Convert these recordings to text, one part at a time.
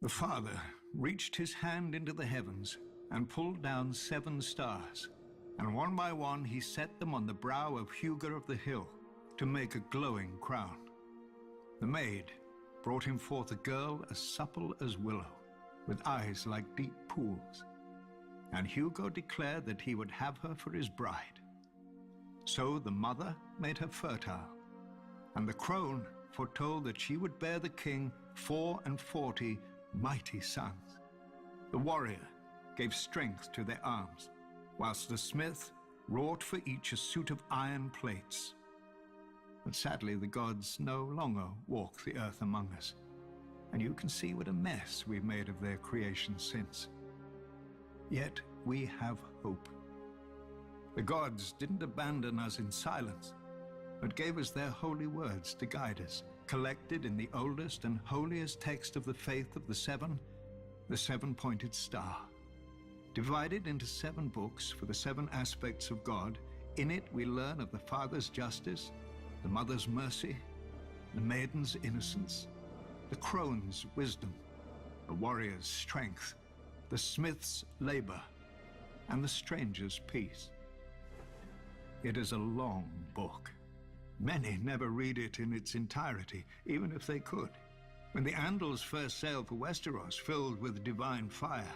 The Father reached his hand into the heavens and pulled down 7 stars, and one by one he set them on the brow of Hugo of the hill to make a glowing crown. The maid brought him forth a girl as supple as willow, with eyes like deep pools, and Hugo declared that he would have her for his bride. So the mother made her fertile, and the crone foretold that she would bear the king 44 mighty sons. The warrior gave strength to their arms, whilst the smith wrought for each a suit of iron plates. But sadly, the gods no longer walk the earth among us, and you can see what a mess we've made of their creation since. Yet we have hope. The gods didn't abandon us in silence, but gave us their holy words to guide us, collected in the oldest and holiest text of the faith of the 7, the 7-pointed star. Divided into 7 books for the 7 aspects of God, in it we learn of the Father's justice, the Mother's mercy, the maiden's innocence, the crone's wisdom, the warrior's strength, the smith's labor, and the stranger's peace. It is a long book. Many never read it in its entirety, even if they could. When the Andals first sailed for Westeros, filled with divine fire,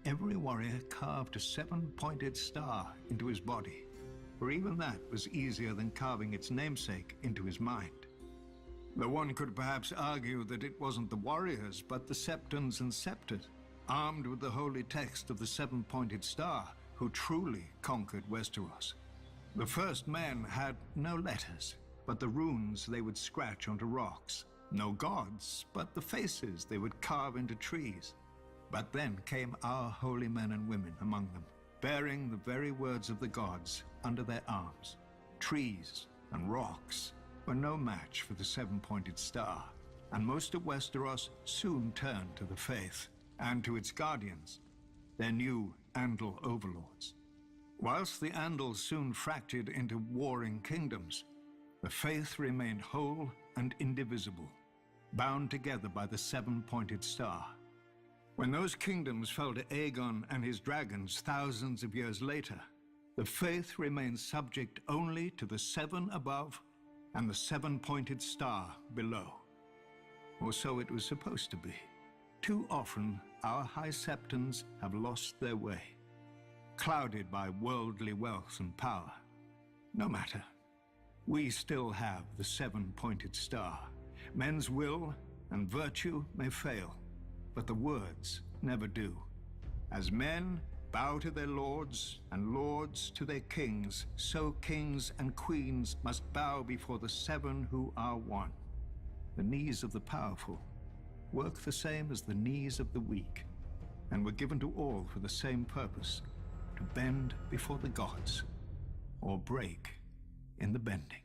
every warrior carved a 7-pointed star into his body, for even that was easier than carving its namesake into his mind. Though one could perhaps argue that it wasn't the warriors, but the septons and septors, armed with the holy text of the 7-pointed star, who truly conquered Westeros. The first men had no letters, but the runes they would scratch onto rocks. No gods, but the faces they would carve into trees. But then came our holy men and women among them, bearing the very words of the gods under their arms. Trees and rocks were no match for the 7-pointed star, and most of Westeros soon turned to the faith and to its guardians, their new Andal overlords. Whilst the Andals soon fractured into warring kingdoms, the faith remained whole and indivisible, bound together by the 7-pointed star. When those kingdoms fell to Aegon and his dragons thousands of years later, the faith remained subject only to the 7 above and the 7-pointed star below. Or so it was supposed to be. Too often, our high septons have lost their way, clouded by worldly wealth and power. No matter. We still have the 7-pointed star. Men's will and virtue may fail, but the words never do. As men bow to their lords and lords to their kings, so kings and queens must bow before the 7 who are one. The knees of the powerful work the same as the knees of the weak, and were given to all for the same purpose, to bend before the gods, or break in the bending.